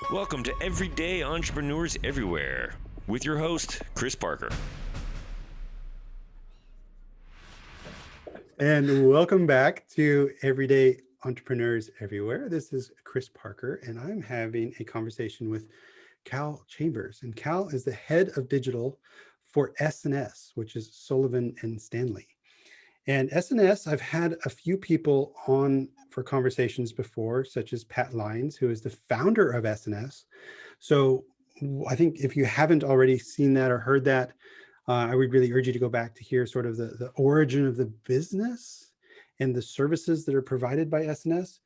Welcome to Everyday Entrepreneurs Everywhere with your host, Chris Parker. And welcome back to Everyday Entrepreneurs Everywhere. This is Chris Parker, and I'm having a conversation with Callum Chambers. And Cal is the head of digital for S&S, which is Sullivan and Stanley. And S&S, I've had a few people on for conversations before, such as Pat Lyons, who is the founder of S&S. So I think if you haven't already seen that or heard that, I would really urge you to go back to hear sort of the origin of the business and the services that are provided by S&S.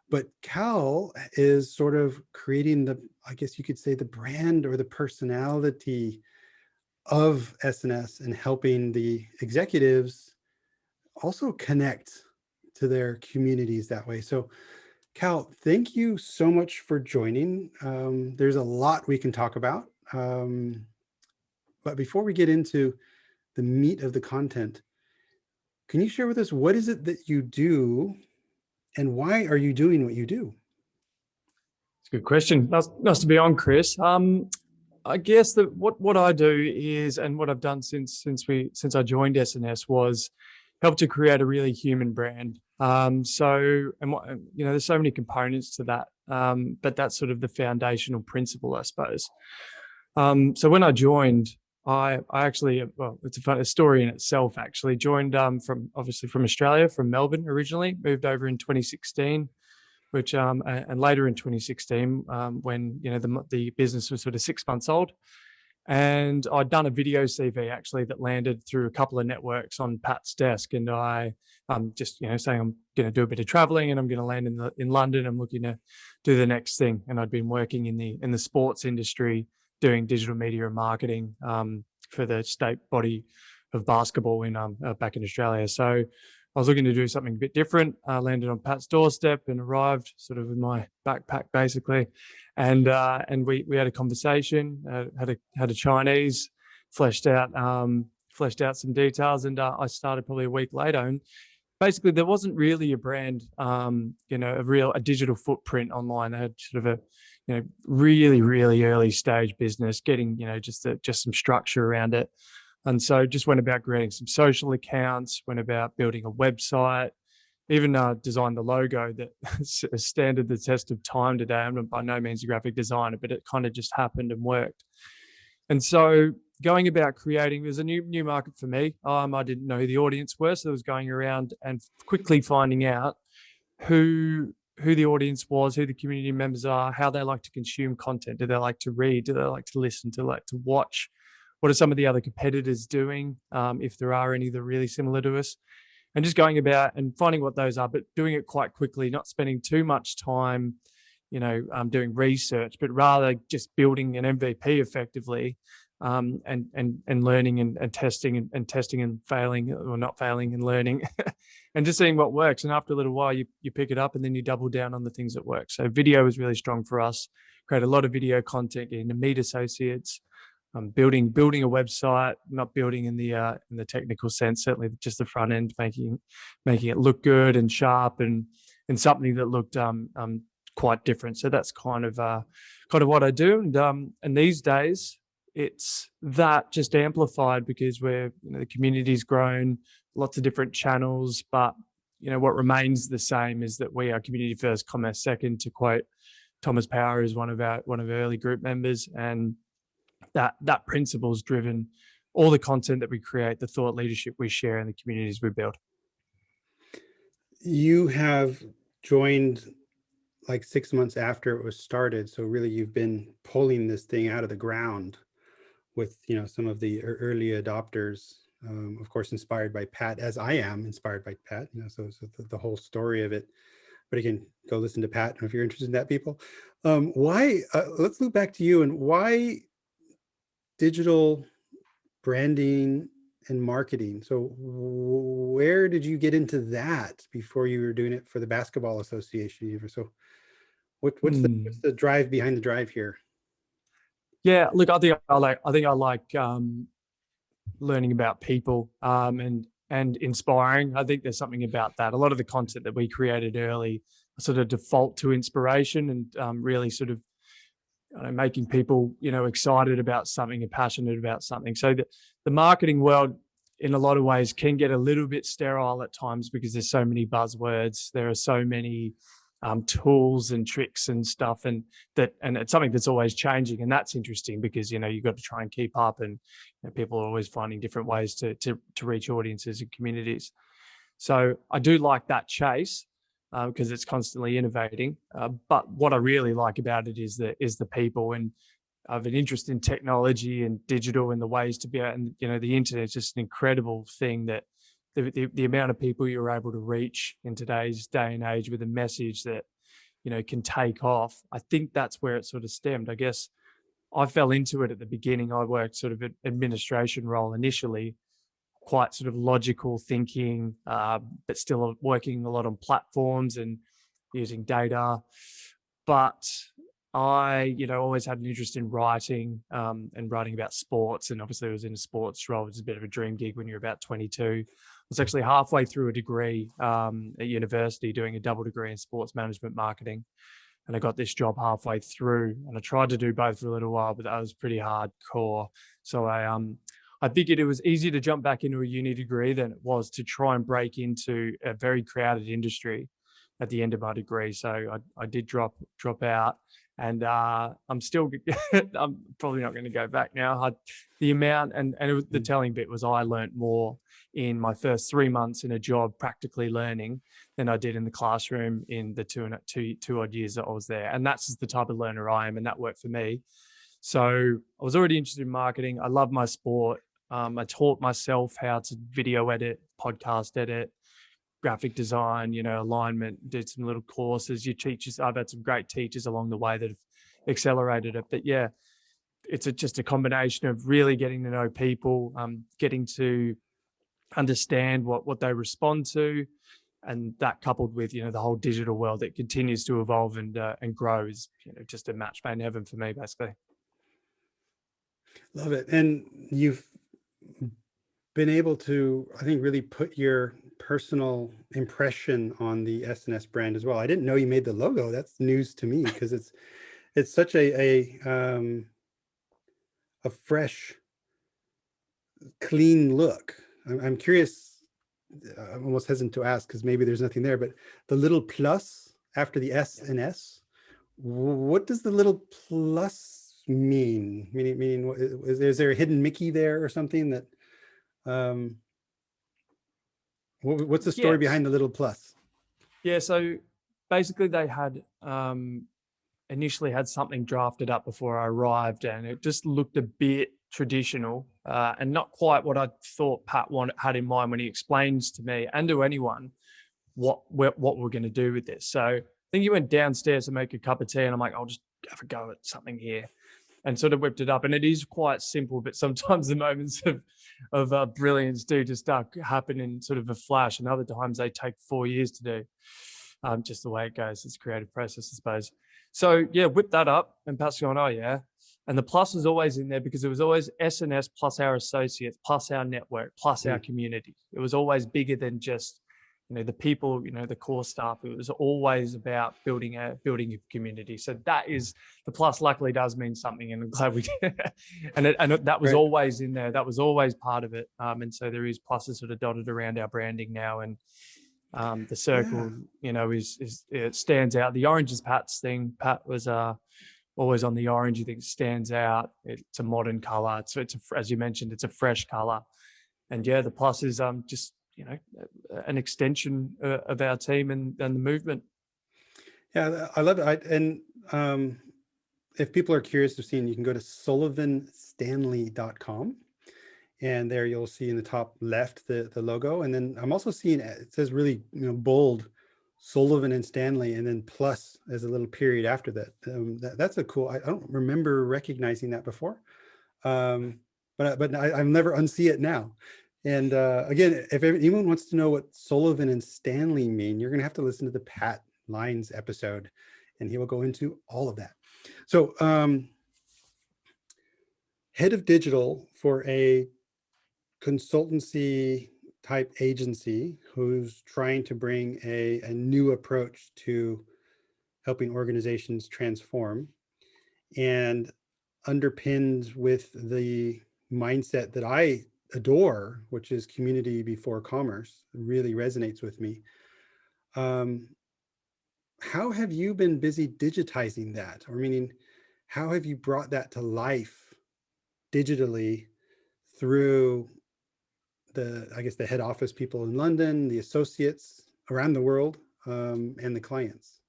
But Cal is sort of creating I guess you could say, the brand or the personality of S&S and helping the executives also connect to their communities that way. So Cal, thank you so much for joining. There's a lot we can talk about. But before we get into the meat of the content, can you share with us, what is it that you do and why are you doing what you do? It's a good question. Nice to be on, Chris. I guess that what I do is, and what I've done since I joined S&S, was help to create a really human brand. There's so many components to that, but that's sort of the foundational principle, I suppose. So when I joined, I actually, it's a funny story in itself, actually. Joined from Australia, from Melbourne originally, moved over in 2016, which and later in 2016, when the business was sort of 6 months old. And I'd done a video CV actually that landed through a couple of networks on Pat's desk, and I just saying I'm going to do a bit of traveling and I'm going to land in London. I'm looking to do the next thing, and I'd been working in the sports industry doing digital media and marketing for the state body of basketball in back in Australia. So I was looking to do something a bit different. I landed on Pat's doorstep and arrived sort of in my backpack basically, and we had a conversation. Had a Chinese, fleshed out some details, and I started probably a week later. And basically, there wasn't really a brand, a digital footprint online. They had sort of a really early stage business, getting just some structure around it. And so just went about creating some social accounts, went about building a website, even designed the logo that has standed the test of time today. I'm by no means a graphic designer, but it kind of just happened and worked. And so going about creating, there's a new market for me. I didn't know who the audience were, so I was going around and quickly finding out who the audience was, who the community members are, how they like to consume content. Do they like to read? Do they like to listen? Do they like to watch? What are some of the other competitors doing, if there are any that are really similar to us? And just going about and finding what those are, but doing it quite quickly, not spending too much time, doing research, but rather just building an MVP effectively, and learning and testing and failing or not failing and learning and just seeing what works. And after a little while, you pick it up and then you double down on the things that work. So video was really strong for us. Create a lot of video content, getting to meet associates. Building a website, not building in the technical sense, certainly just the front end, making it look good and sharp and something that looked quite different. So that's kind of what I do. And these days it's that just amplified because the community's grown, lots of different channels, but what remains the same is that we are community first, commerce second, to quote Thomas Power, who's one of our early group members. And that principle's driven all the content that we create, the thought leadership we share, and the communities we build. You have joined like 6 months after it was started. So really you've been pulling this thing out of the ground with, some of the early adopters, of course, inspired by Pat, as I am inspired by Pat, so the whole story of it. But again, go listen to Pat if you're interested in that, people. Why, let's loop back to you, and why digital branding and marketing? So where did you get into that before you were doing it for the Basketball Association? So what's the drive behind the drive here? Yeah, look, I think I like learning about people and inspiring. I think there's something about that. A lot of the content that we created early sort of default to inspiration and really sort of making people, excited about something and passionate about something. So the marketing world, in a lot of ways, can get a little bit sterile at times because there's so many buzzwords. There are so many tools and tricks and stuff, and it's something that's always changing, and that's interesting because you've got to try and keep up, and people are always finding different ways to reach audiences and communities. So I do like that chase because it's constantly innovating. But what I really like about it is the people, and I have an interest in technology and digital and the ways to be, and the internet is just an incredible thing that the amount of people you're able to reach in today's day and age with a message that can take off. I think that's where it sort of stemmed. I guess I fell into it at the beginning. I worked sort of an administration role initially, quite sort of logical thinking, but still working a lot on platforms and using data. But I, always had an interest in writing and writing about sports. And obviously I was in a sports role, which is a bit of a dream gig when you're about 22. I was actually halfway through a degree at university doing a double degree in sports management marketing. And I got this job halfway through, and I tried to do both for a little while, but that was pretty hardcore. So I figured it was easier to jump back into a uni degree than it was to try and break into a very crowded industry at the end of my degree. So I did drop out, and I'm still, I'm probably not going to go back now. The amount, and the telling bit was I learned more in my first 3 months in a job practically learning than I did in the classroom in the two odd years that I was there. And that's just the type of learner I am, and that worked for me. So I was already interested in marketing. I love my sport. I taught myself how to video edit, podcast edit, graphic design, alignment, did some little courses. I've had some great teachers along the way that have accelerated it. But yeah, it's just a combination of really getting to know people, getting to understand what they respond to, and that coupled with the whole digital world that continues to evolve and grow is just a match made in heaven for me, basically. Love it. And you've been able to, I think, really put your personal impression on the SNS brand as well. I didn't know you made the logo. That's news to me because it's such a fresh, clean look. I'm curious. I'm almost hesitant to ask because maybe there's nothing there, but the little plus after the S and S, what does the little plus mean? Meaning, is there a hidden Mickey there or something that? What's the story behind the little plus? Yeah, so basically they had initially had something drafted up before I arrived, and it just looked a bit traditional and not quite what I thought Pat had in mind when he explains to me and to anyone what we're going to do with this. So I think he went downstairs to make a cup of tea, and I'm like, I'll just have a go at something here, and sort of whipped it up. And it is quite simple, but sometimes the moments of brilliance do just happen in sort of a flash, and other times they take 4 years to do. Just the way it goes. It's a creative process, I suppose. So yeah, whip that up, and Pat's going, oh yeah. And the plus was always in there because it was always SNS plus our associates, plus our network, plus our community. It was always bigger than just, the people, the core staff. It was always about building a community. So that is, the plus luckily does mean something, and I'm glad we did. and that was always in there. That was always part of it. And so there is pluses sort of dotted around our branding now. And the circle, it stands out. The orange is Pat's thing. Pat was always on the orange. You think it stands out. It's a modern color. So as you mentioned, it's a fresh color. And yeah, the plus is just an extension of our team and the movement. Yeah, I love it. And if people are curious to see, you can go to sullivanstanley.com. And there you'll see in the top left the logo. And then I'm also seeing, it says really bold, Sullivan and Stanley, and then plus as a little period after that. That's a cool, I don't remember recognizing that before. But I'll never unsee it now. And again, if anyone wants to know what Sullivan and Stanley mean, you're going to have to listen to the Pat Lyons episode, and he will go into all of that. So head of digital for a consultancy type agency who's trying to bring a new approach to helping organizations transform. and underpinned with the mindset that I adore, which is community before commerce, really resonates with me. Um, how have you been busy digitizing that? Or meaning, how have you brought that to life digitally through I guess the head office people in London, the associates around the world, and the clients?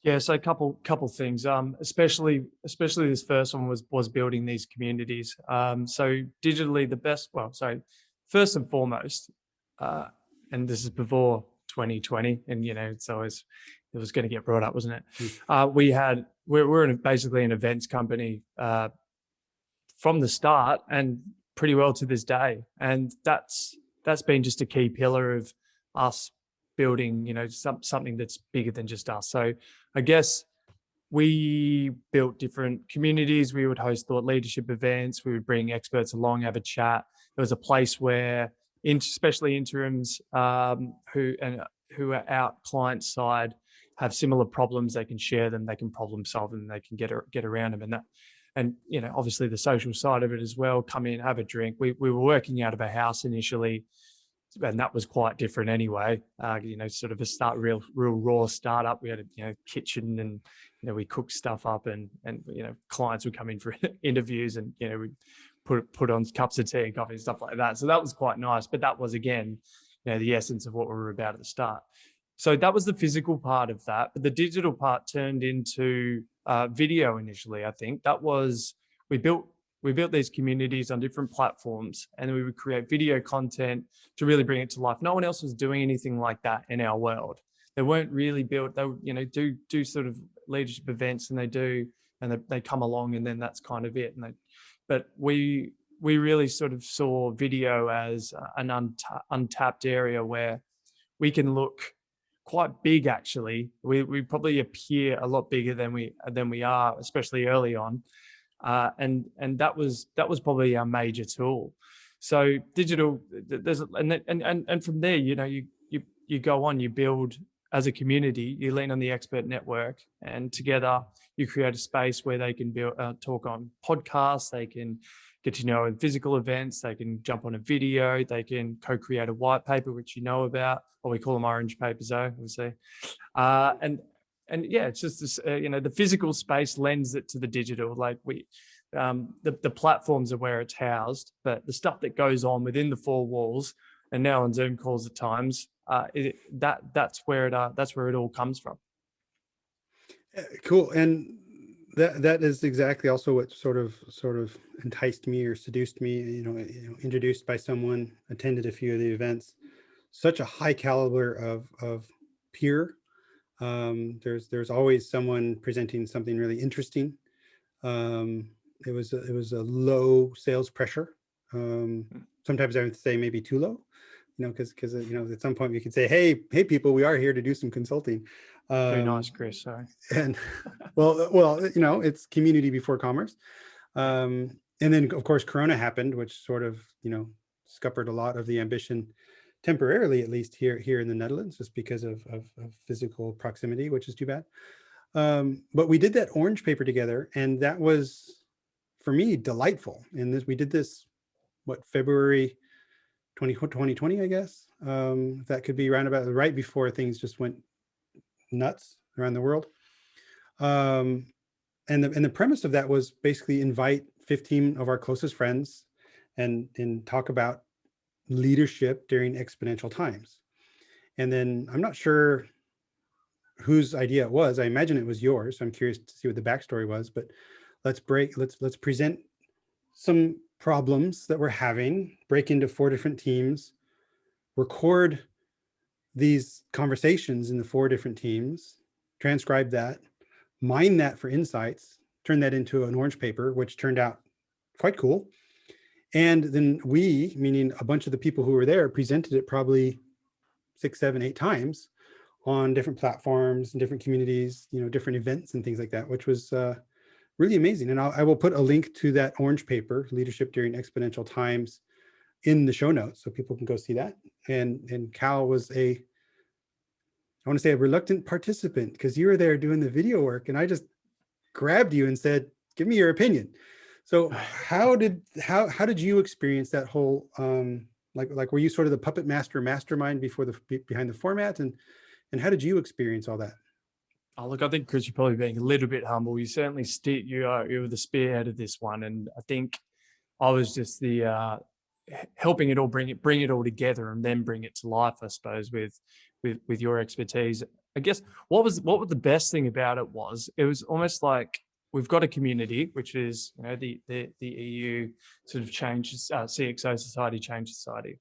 Yeah, so a couple things. Especially this first one was building these communities. So digitally, the best. Well, sorry, first and foremost, and this is before 2020, and it's always it was going to get brought up, wasn't it? We're basically an events company from the start, and pretty well to this day, and that's been just a key pillar of us building, something that's bigger than just us. So I guess we built different communities. We would host thought leadership events. We would bring experts along, have a chat. There was a place where, especially interims who are out client side, have similar problems. They can share them. They can problem solve them. They can get around them. And obviously the social side of it as well. Come in, have a drink. We were working out of a house initially, and that was quite different anyway. Sort of a real raw startup. We had a kitchen, and we cooked stuff up, and clients would come in for interviews, and we put on cups of tea and coffee and stuff like that. So that was quite nice. But that was, again, the essence of what we were about at the start. So that was the physical part of that. But the digital part turned into video initially. I think that was we built these communities on different platforms, and we would create video content to really bring it to life. No one else was doing anything like that in our world. They weren't really built. They do sort of leadership events, and they come along, and then that's kind of it. But we really sort of saw video as an untapped area where we can look quite big. Actually, we probably appear a lot bigger than we are, especially early on. And that was probably our major tool. So digital, and from there, you go on, you build as a community, you lean on the expert network, and together you create a space where they can talk on podcasts, they can get to know in physical events, they can jump on a video, they can co-create a white paper, which about, or we call them orange papers, obviously. And yeah, it's just this, the physical space lends it to the digital. Like the platforms are where it's housed, but the stuff that goes on within the four walls, and now on Zoom calls at times, that's where it all comes from. Cool. And that is exactly also what sort of enticed me or seduced me. Introduced by someone, attended a few of the events. Such a high caliber of peer. There's always someone presenting something really interesting. It was a low sales pressure. Sometimes I would say maybe too low, because at some point we could say, hey people, we are here to do some consulting. Very nice, Chris. Sorry. And well, it's community before commerce. And then of course Corona happened, which sort of scuppered a lot of the ambition, temporarily at least here in the Netherlands, just because of physical proximity, which is too bad. But we did that orange paper together, and that was, for me, delightful. And we did this, February 2020, I guess. That could be right before things just went nuts around the world. And the premise of that was basically invite 15 of our closest friends and talk about leadership during exponential times. And then I'm not sure whose idea it was. I imagine it was yours. So I'm curious to see what the backstory was, but let's present some problems that we're having, break into 4 different teams, record these conversations in the 4 different teams, transcribe that, mine that for insights, turn that into an orange paper, which turned out quite cool. And then we, meaning a bunch of the people who were there, presented it probably 6, 7, 8 times on different platforms and different communities, different events and things like that, which was really amazing. And I will put a link to that orange paper, Leadership During Exponential Times, in the show notes so people can go see that. And Cal was I want to say a reluctant participant, because you were there doing the video work, and I just grabbed you and said, give me your opinion. So how did you experience that whole, like were you sort of the puppet master mastermind behind the format, and how did you experience all that? Oh, look, I think Chris, you're probably being a little bit humble. You certainly you were the spearhead of this one, and I think I was just the helping it all, bring it all together, and then bring it to life, I suppose, with your expertise. I guess what was the best thing about it was almost like we've got a community, which is, you know, the EU sort of changes, CXO society, change society,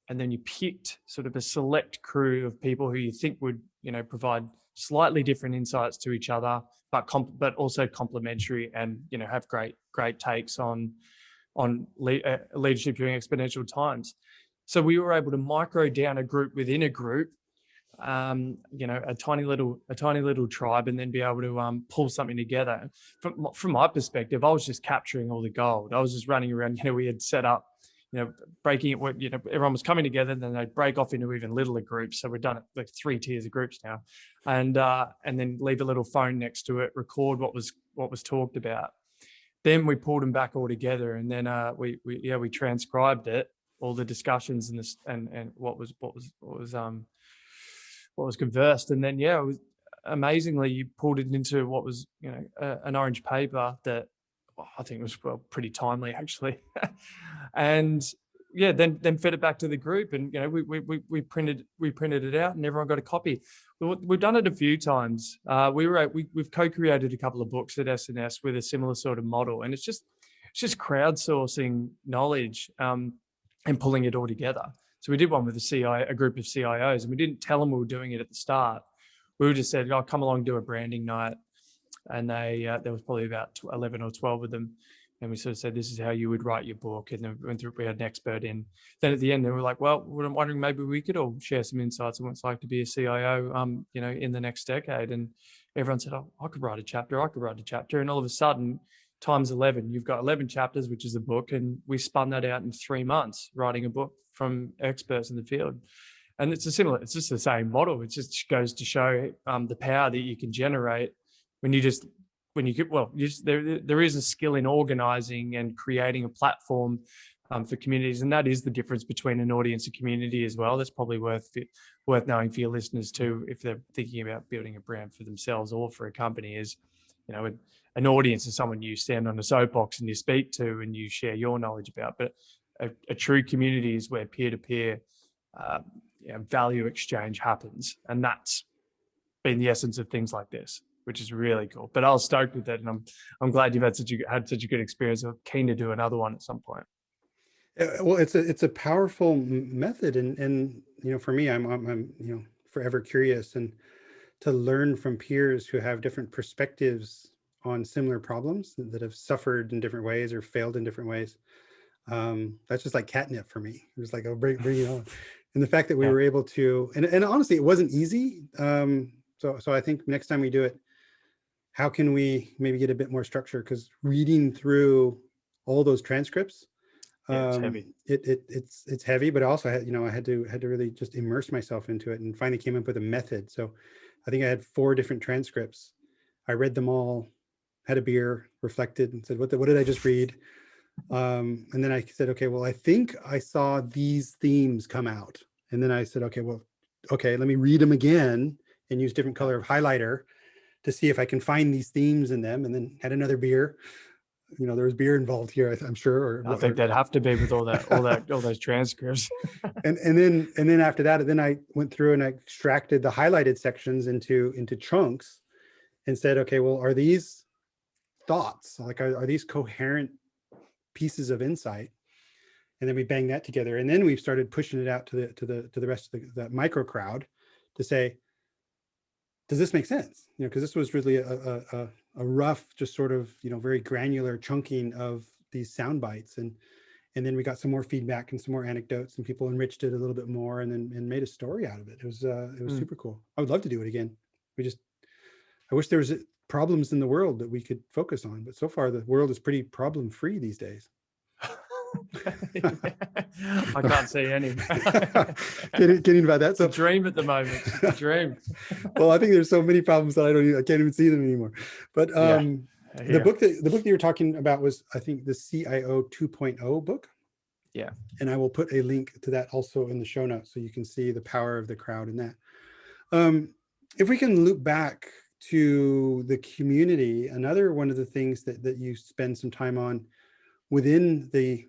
and then you picked sort of a select crew of people who you think would, you know, provide slightly different insights to each other, but also complementary, and, you know, have great takes on leadership during exponential times. So we were able to micro down a group within a group, you know, a tiny little tribe, and then be able to pull something together. From my perspective, I was just capturing all the gold. I was just running around. You know, we had set up, you know, breaking it. You know, everyone was coming together, and then they'd break off into even littler groups. So we've done it like 3 tiers of groups now, and then leave a little phone next to it, record what was talked about. Then we pulled them back all together, and then we transcribed it, all the discussions and this and what was conversed, and then it was amazingly, you pulled it into what was, you know, an orange paper that I think was pretty timely actually, and then fed it back to the group, and, you know, we printed it out, and everyone got a copy. We've done it a few times. We've co-created a couple of books at SNS with a similar sort of model, and it's just crowdsourcing knowledge, and pulling it all together. So we did one with a group of CIOs, and we didn't tell them we were doing it at the start. We just said, "Oh, come along, do a branding night," and there was probably about 11 or 12 of them. And we sort of said, this is how you would write your book. And then we had an expert in. Then at the end, they were like, well, we're wondering maybe we could all share some insights on what it's like to be a CIO, you know, in the next decade. And everyone said, oh, I could write a chapter. And all of a sudden, times 11, you've got 11 chapters, which is a book. And we spun that out in 3 months, writing a book from experts in the field. And it's just the same model. It just goes to show the power that you can generate when you there is a skill in organizing and creating a platform for communities, and that is the difference between an audience and community as well. That's probably worth knowing for your listeners too, if they're thinking about building a brand for themselves or for a company. Is, you know, an audience is someone you stand on a soapbox and you speak to and you share your knowledge about, but a true community is where peer-to-peer value exchange happens, and that's been the essence of things like this, which is really cool. But I was stoked with it, and I'm glad you've had such a good experience. I'm keen to do another one at some point. Well, it's a powerful method, and you know, for me, I'm you know, forever curious, and to learn from peers who have different perspectives on similar problems that have suffered in different ways or failed in different ways. That's just like catnip for me. It was like, oh, bring it on. And the fact that we were able to, and honestly, it wasn't easy. So I think next time we do it, how can we maybe get a bit more structure? Because reading through all those transcripts, it's heavy. It's heavy, but also I had to really just immerse myself into it, and finally came up with a method. So I think I had 4 different transcripts. I read them all, had a beer, reflected, and said, what did I just read? And then I said, okay, well, I think I saw these themes come out. And then I said, okay, let me read them again and use different color of highlighter to see if I can find these themes in them. And then had another beer. You know, there was beer involved here, I'm sure. I think that'd have to be with all those transcripts. and then after that, then I went through and I extracted the highlighted sections into chunks and said, okay, well, are these thoughts? Like, are these coherent pieces of insight? And then we banged that together, and then we started pushing it out to the rest of the micro crowd to say, does this make sense? You know, because this was really a rough, just sort of, you know, very granular chunking of these sound bites, and then we got some more feedback and some more anecdotes, and people enriched it a little bit more, and made a story out of it. It was super cool. I would love to do it again. I wish there was problems in the world that we could focus on, but so far the world is pretty problem free these days. I can't see any. Kidding about that. It's a dream at the moment. It's a dream. Well, I think there's so many problems that I can't even see them anymore. But the book that you were talking about was, I think, the CIO 2.0 book. Yeah. And I will put a link to that also in the show notes so you can see the power of the crowd in that. If we can loop back to the community, another one of the things that you spend some time on within the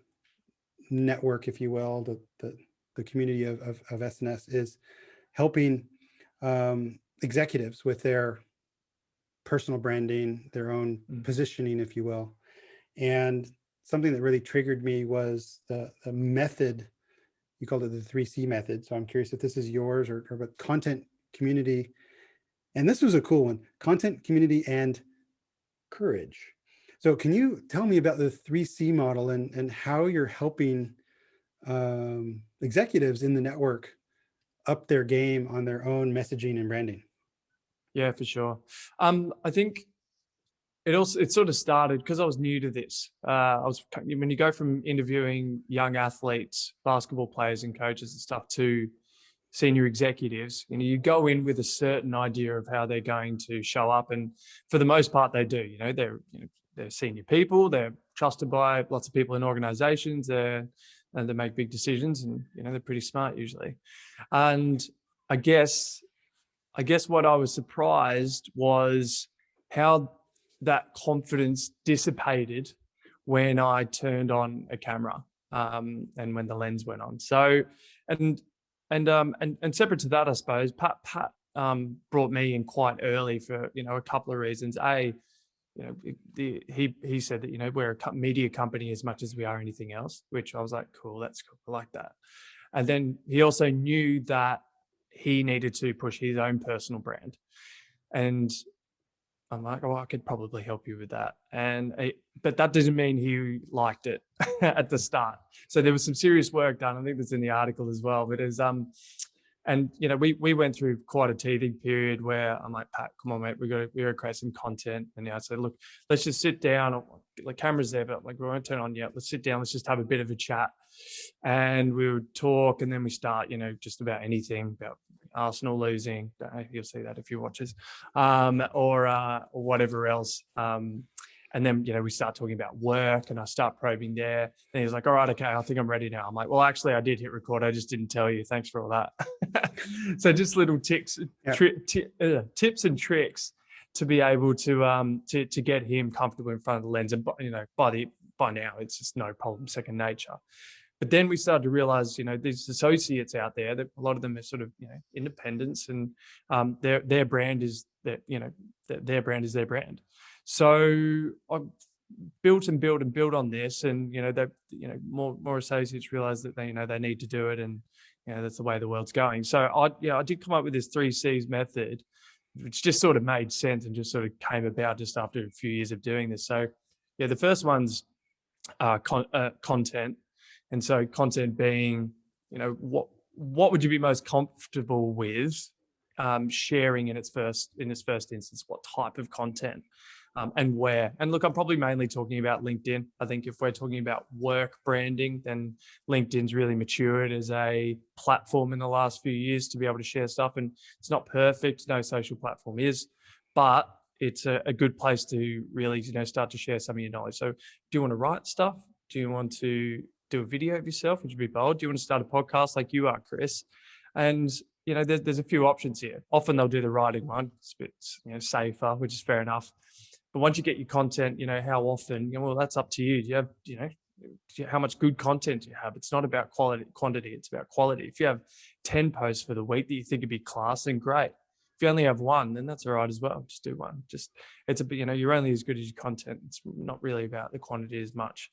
network, if you will, the community of SNS, is helping executives with their personal branding, their own positioning, if you will. And something that really triggered me was the method. You called it the 3C method. So I'm curious if this is yours or but content, community. And this was a cool one: content, community, and courage. So can you tell me about the 3C model and how you're helping executives in the network up their game on their own messaging and branding? Yeah, for sure. I think it sort of started because I was new to this. When you go from interviewing young athletes, basketball players and coaches and stuff to senior executives, you go in with a certain idea of how they're going to show up, and for the most part they do. They're senior people, they're trusted by lots of people in organizations, and they make big decisions, and they're pretty smart usually. And I guess what I was surprised was how that confidence dissipated when I turned on a camera, and when the lens went on. So, and separate to that, I suppose, Pat brought me in quite early for a couple of reasons. He said that we're a media company as much as we are anything else, which I was like, cool, that's cool, I like that. And then he also knew that he needed to push his own personal brand, and I'm like, oh, I could probably help you with that. But that doesn't mean he liked it at the start. So there was some serious work done. I think that's in the article as well. But we went through quite a teething period where I'm like, Pat, come on, mate, we got to create some content. And I said, look, let's just sit down. The camera's there, but we won't turn on yet. Let's sit down. Let's just have a bit of a chat. And we would talk, and then we start, just about anything, about Arsenal losing. You'll see that if you watch us, or whatever else. And then, we start talking about work, and I start probing there. And he's like, all right, okay, I think I'm ready now. I'm like, well, actually, I did hit record. I just didn't tell you. Thanks for all that. So just little tips and tricks to be able to get him comfortable in front of the lens. And, by now, it's just no problem, second nature. But then we started to realize, these associates out there, that a lot of them are sort of, independents, and their brand is their brand is their brand. So I built on this, and more associates realize that they need to do it, and that's the way the world's going. So I did come up with this 3Cs method, which just sort of made sense and just sort of came about just after a few years of doing this. So the first one's content. And so content being, what would you be most comfortable with sharing in its first instance? What type of content, and where? And look, I'm probably mainly talking about LinkedIn. I think if we're talking about work branding, then LinkedIn's really matured as a platform in the last few years to be able to share stuff. And it's not perfect, no social platform is, but it's a good place to really start to share some of your knowledge. So do you want to write stuff? Do you want to do a video of yourself, which would be bold? Do you want to start a podcast like you are, Chris? And there's a few options here. Often they'll do the writing one. It's a bit safer, which is fair enough. But once you get your content, how often? Well, that's up to you. Do you have how much good content do you have? It's not about quantity. It's about quality. If you have 10 posts for the week that you think would be class, then great. If you only have one, then that's all right as well. Just do one. It's a bit, you're only as good as your content. It's not really about the quantity as much.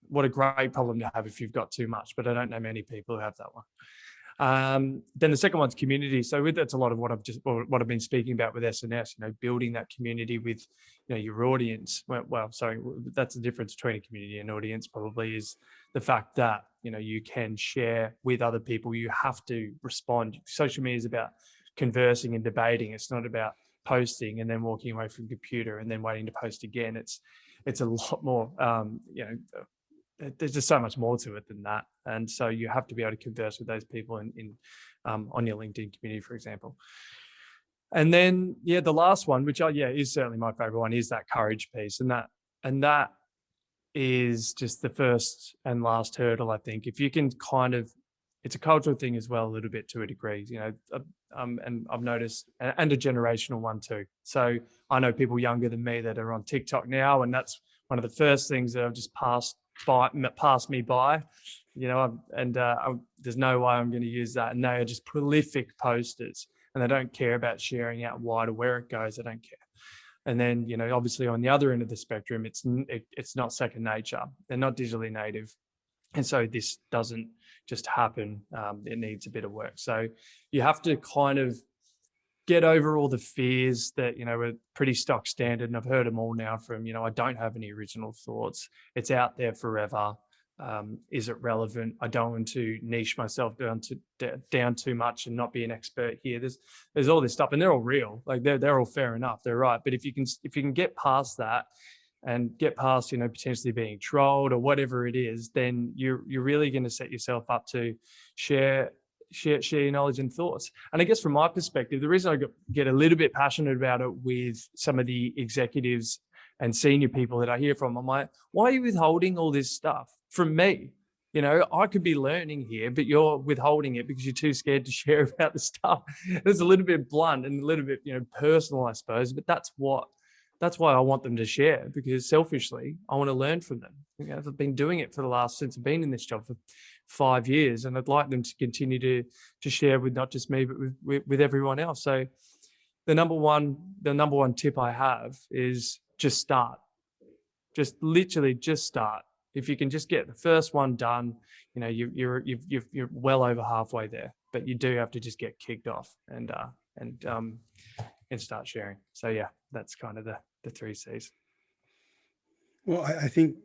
What a great problem to have if you've got too much, but I don't know many people who have that one. Then the second one's community. So that's a lot of what I've been speaking about with SNS, building that community with, your audience. Well, sorry, that's the difference between a community and audience probably, is the fact that, you can share with other people. You have to respond. Social media is about conversing and debating. It's not about posting and then walking away from the computer and then waiting to post again. It's a lot more, there's just so much more to it than that. And so you have to be able to converse with those people on your LinkedIn community, for example. And then, the last one, which is certainly my favorite one, is that courage piece. And that is just the first and last hurdle, I think. If you can it's a cultural thing as well, a little bit to a degree, and I've noticed, and a generational one too. So I know people younger than me that are on TikTok now, and that's one of the first things that have just passed me by, there's no way I'm going to use that. And they are just prolific posters, and they don't care about sharing out wide or where it goes. They don't care. And then, obviously on the other end of the spectrum, it's not second nature. They're not digitally native. And so this doesn't just happen. It needs a bit of work. So you have to kind of get over all the fears that, are pretty stock standard. And I've heard them all now from, I don't have any original thoughts. It's out there forever. Is it relevant? I don't want to niche myself down too much and not be an expert here. There's all this stuff, and they're all real. Like they're all fair enough. They're right. But if you can get past that and get past, potentially being trolled or whatever it is, then you're really going to set yourself up to share your knowledge and thoughts. And I guess from my perspective, the reason I get a little bit passionate about it with some of the executives and senior people that I hear from, I'm like, why are you withholding all this stuff from me? I could be learning here, but you're withholding it because you're too scared to share about the stuff. It's a little bit blunt and a little bit, personal, I suppose, but that's why I want them to share, because selfishly, I want to learn from them. I've been doing it since I've been in this job for 5 years, and I'd like them to continue to share with not just me, but with everyone else. So the number one tip I have is just start. Just literally just start. If you can just get the first one done, you're well over halfway there. But you do have to just get kicked off and start sharing. So yeah, that's kind of the 3 C's. Well, I think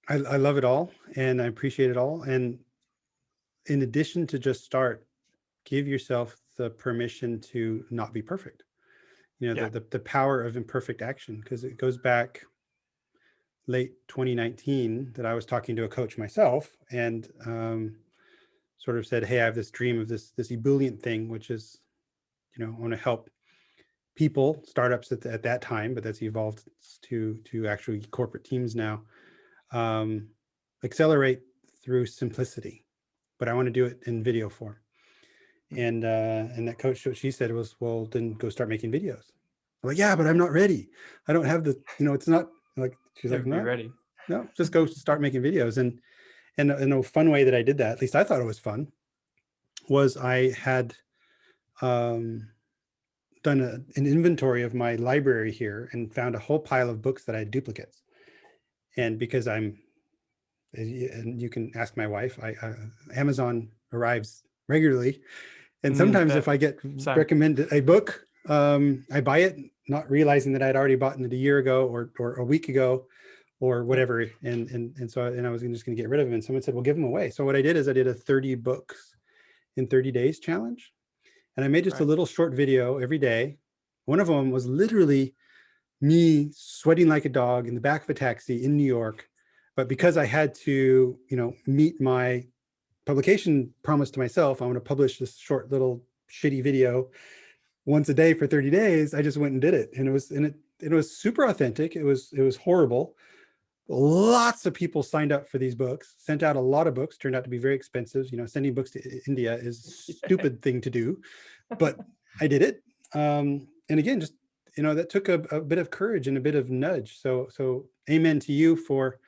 I love it all, and I appreciate it all. And in addition to just start, give yourself the permission to not be perfect. The power of imperfect action, because it goes back late 2019 that I was talking to a coach myself, and sort of said, hey, I have this dream of this ebullient thing, which is, I want to help people, startups at that time, but that's evolved to actually corporate teams now, accelerate through simplicity, but I want to do it in video form. And that coach, what she said was, well, then go start making videos. I'm like, yeah, but I'm not ready. I don't have the, it's not like, she's like, no, ready. No, just go start making videos. And a fun way that I did that, at least I thought it was fun, was I had done an inventory of my library here and found a whole pile of books that I had duplicates. And because and you can ask my wife, Amazon arrives regularly. And sometimes if I get recommended a book, I buy it, not realizing that I'd already bought it a year ago or a week ago or whatever. And so I was just going to get rid of them. And someone said, well, give them away. So what I did is I did a 30 books in 30 days challenge. And I made just a little short video every day. One of them was literally me sweating like a dog in the back of a taxi in New York. But because I had to, meet my publication promise to myself, I want to publish this short little shitty video once a day for 30 days. I just went and did it. And it was super authentic. It was horrible. Lots of people signed up for these books, sent out a lot of books, turned out to be very expensive. Sending books to India is a stupid thing to do, but I did it. And again, just, that took a bit of courage and a bit of nudge. So amen to you for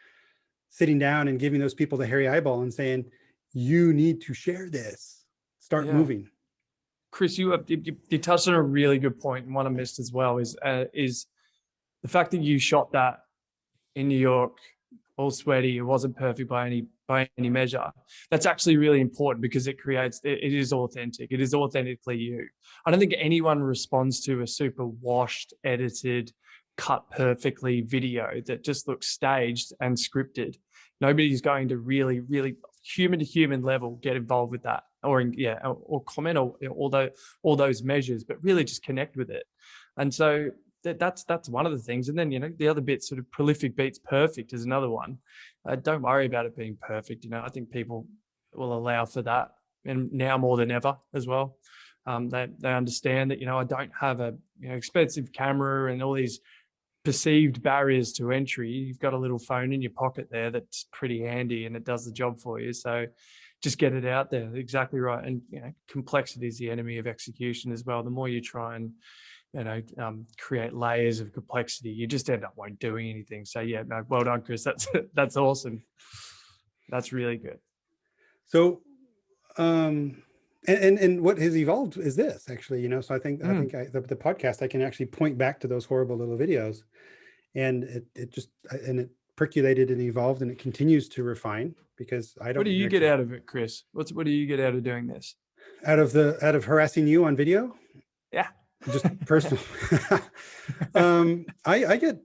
sitting down and giving those people the hairy eyeball and saying, you need to share this, start moving. Chris, you touched on a really good point, and one I missed as well is the fact that you shot that in New York, all sweaty. It wasn't perfect by any measure. That's actually really important because it is authentic. It is authentically you. I don't think anyone responds to a super washed, edited, cut perfectly video that just looks staged and scripted. Nobody's going to really, really human to human level get involved with that or comment or all those measures, but really just connect with it. And so that's one of the things. And then, the other bit, sort of prolific beats perfect, is another one. Don't worry about it being perfect. I think people will allow for that, and now more than ever as well. They understand that, I don't have a expensive camera and all these perceived barriers to entry. You've got a little phone in your pocket there that's pretty handy, and it does the job for you. So just get it out there. Exactly right. And complexity is the enemy of execution as well. The more you try and create layers of complexity, you just end up won't doing anything. So yeah, no, well done, Chris. That's awesome. That's really good. So, and what has evolved is this, actually, so I think the podcast, I can actually point back to those horrible little videos, and it percolated and evolved, and it continues to refine, because I don't. What do you get out of it, Chris? What do you get out of doing this? Out of harassing you on video? Yeah. Just personal. I get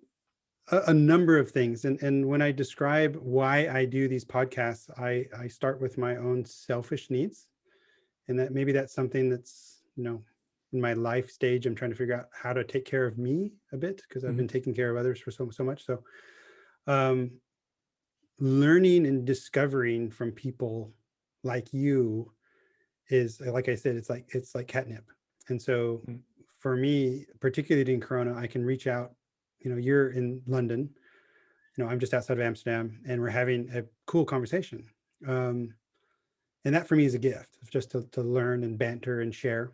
a number of things. And when I describe why I do these podcasts, I start with my own selfish needs. And that maybe that's something that's, in my life stage, I'm trying to figure out how to take care of me a bit, because I've been taking care of others for so much. So learning and discovering from people like you is, like I said, it's like catnip. And so for me, particularly during Corona, I can reach out, you're in London, I'm just outside of Amsterdam, and we're having a cool conversation. And that for me is a gift, just to learn and banter and share.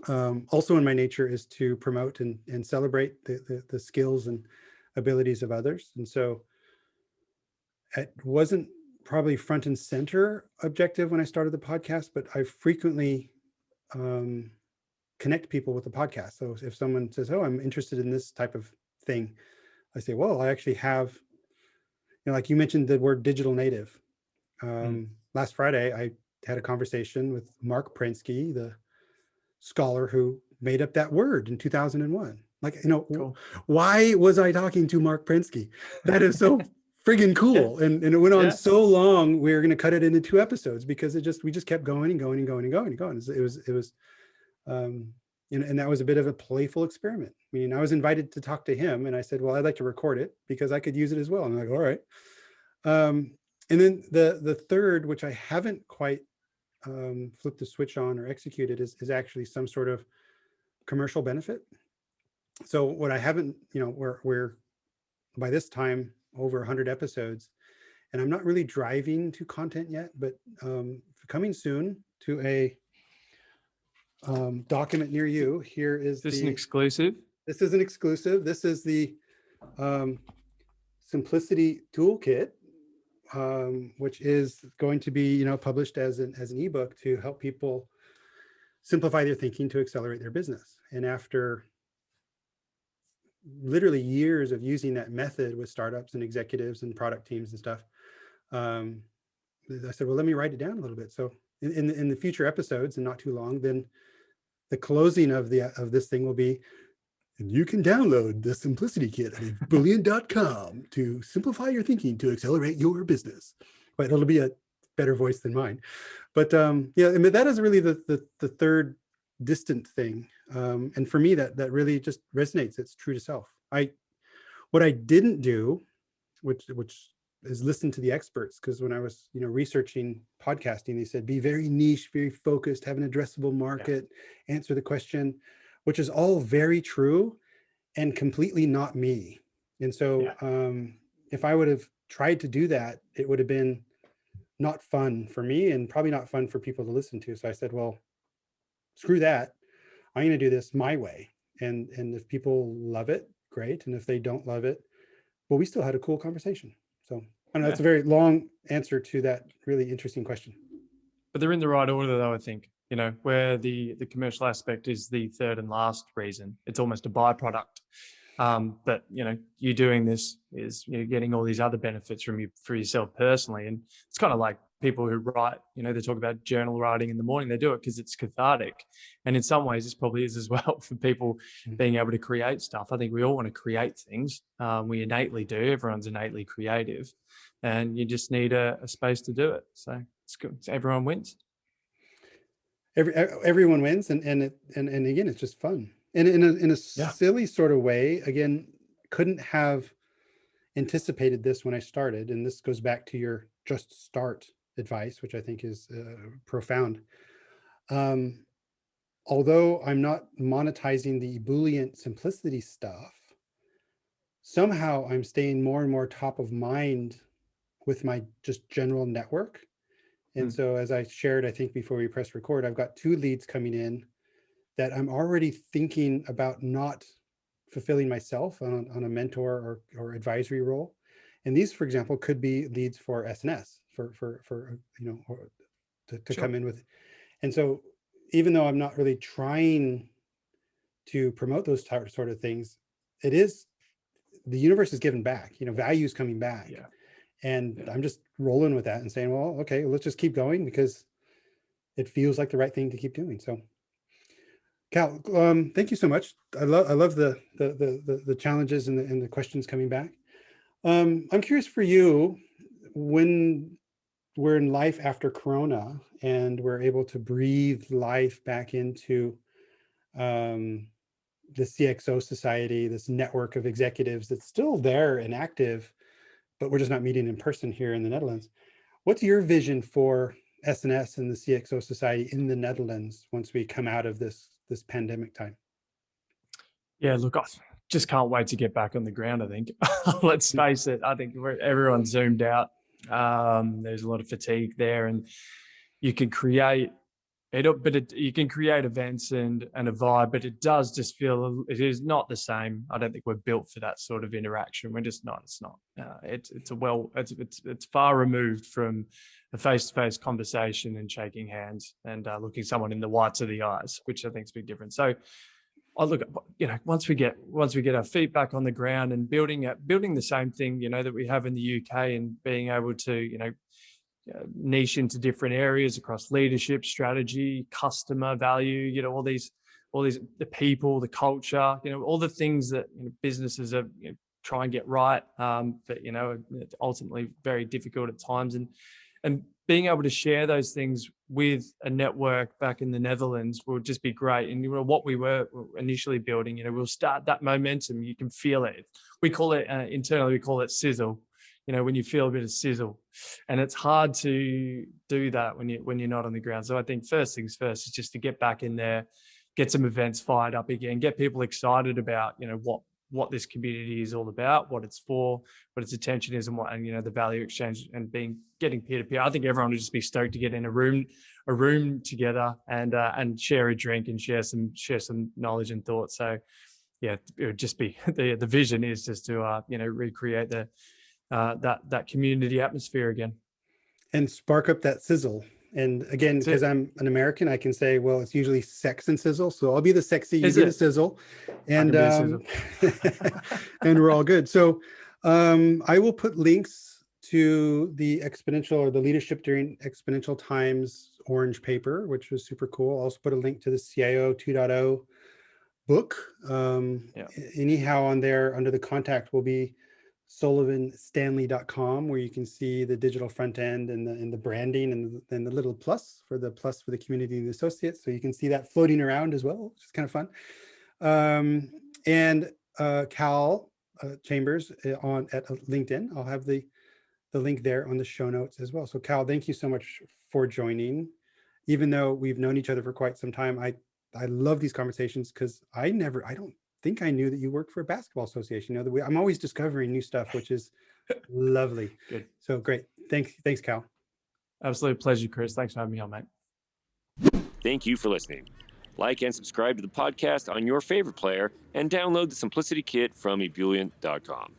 Also in my nature is to promote and celebrate the skills and abilities of others. And so it wasn't probably front and center objective when I started the podcast, but I frequently connect people with the podcast. So if someone says, oh, I'm interested in this type of thing, I say, well, I actually have, like you mentioned the word digital native. Last Friday, I had a conversation with Mark Prensky, the scholar who made up that word in 2001. Like, cool. Why was I talking to Mark Prensky? That is so friggin' cool. And it went on so long, we were going to cut it into 2 episodes, because we just kept going and going and going and going and going. It was and that was a bit of a playful experiment. I mean, I was invited to talk to him, and I said, well, I'd like to record it because I could use it as well. I'm like, all right. And then the third, which I haven't quite flipped the switch on or executed, is actually some sort of commercial benefit. So what I haven't, we're by this time over 100 episodes, and I'm not really driving to content yet, but coming soon to a document near you. Here is this an exclusive? This is an exclusive. This is the Simplicity Toolkit, which is going to be published as an ebook to help people simplify their thinking to accelerate their business. And after literally years of using that method with startups and executives and product teams and stuff, I said, well, let me write it down a little bit. So in the future episodes, and not too long, then the closing of this thing will be, and you can download the Simplicity Kit at brilliant.com to simplify your thinking to accelerate your business. But it'll be a better voice than mine. But I mean, that is really the third distant thing. And for me, that really just resonates. It's true to self. What I didn't do, which is listen to the experts, because when I was researching podcasting, they said be very niche, very focused, have an addressable market, answer the question, which is all very true and completely not me. And so if I would have tried to do that, it would have been not fun for me and probably not fun for people to listen to. So I said, well, screw that. I'm going to do this my way. And if people love it, great. And if they don't love it, well, we still had a cool conversation. So I don't know, that's a very long answer to that really interesting question. But they're in the right order, though, I think. Where the commercial aspect is the third and last reason. It's almost a byproduct. But you doing this is getting all these other benefits for yourself personally. And it's kind of like people who write, they talk about journal writing in the morning. They do it because it's cathartic. And in some ways, this probably is as well for people being able to create stuff. I think we all want to create things. We innately do. Everyone's innately creative. And you just need a space to do it. So it's good. Everyone wins. Everyone wins, and again, it's just fun. And in a Yeah. silly sort of way, again, couldn't have anticipated this when I started. And this goes back to your just start advice, which I think is profound. Um, Although I'm not monetizing the ebullient simplicity stuff, somehow I'm staying more and more top of mind with my just general network. And so as I shared, I think before we press record, I've got 2 leads coming in that I'm already thinking about not fulfilling myself on a mentor or advisory role. And these, for example, could be leads for SNS for or to Sure. come in with. And so even though I'm not really trying to promote those sort of things, it is, the universe is giving back, value is coming back. Yeah. And Yeah. I'm just rolling with that and saying, well, okay, let's just keep going because it feels like the right thing to keep doing. So Cal, thank you so much. I love the challenges and the questions coming back. I'm curious for you, when we're in life after Corona and we're able to breathe life back into the CXO society, this network of executives that's still there and active, but we're just not meeting in person here in the Netherlands. What's your vision for SNS and the CXO society in the Netherlands once we come out of this pandemic time? Yeah, look, I just can't wait to get back on the ground, I think. Let's face it, I think everyone's zoomed out. There's a lot of fatigue there, and you can create you can create events and a vibe, but it does just feel, it is not the same. I don't think we're built for that sort of interaction. We're just not. It's not. It's far removed from a face-to-face conversation and shaking hands and looking someone in the whites of the eyes, which I think is a big difference. So I look, once we get our feet back on the ground and building the same thing, that we have in the UK, and being able to, niche into different areas across leadership, strategy, customer value, all these, the people, the culture, all the things that businesses are try and get right, but it's ultimately very difficult at times, and being able to share those things with a network back in the Netherlands will just be great. And what we were initially building, we'll start that momentum. You can feel it. We call it internally, we call it sizzle. When you feel a bit of sizzle, and it's hard to do that when you're not on the ground. So I think first things first is just to get back in there, get some events fired up again, get people excited about what this community is all about, what it's for, what its attention is, and the value exchange and getting peer to peer. I think everyone would just be stoked to get in a room together and share a drink and share some knowledge and thoughts. So yeah, it would just be the vision is just to recreate that community atmosphere again, and spark up that sizzle. And again, because I'm an American, I can say, well, it's usually sex and sizzle. So I'll be the sexy, you be the sizzle, and and we're all good. So I will put links to the exponential or the leadership during exponential times orange paper, which was super cool. I'll also put a link to the CIO 2.0 book. Anyhow, on there under the contact will be sullivanstanley.com, where you can see the digital front end and the branding and the little plus for the community and the associates. So you can see that floating around as well, which is kind of fun. And Cal Chambers at LinkedIn. I'll have the link there on the show notes as well. So Cal, thank you so much for joining. Even though we've known each other for quite some time, I love these conversations because I don't think I knew that you worked for a basketball association. I'm always discovering new stuff, which is lovely. Good. So great. Thanks, Cal. Absolute pleasure, Chris. Thanks for having me on, mate. Thank you for listening. Like and subscribe to the podcast on your favorite player, and download the Simplicity Kit from ebullient.com.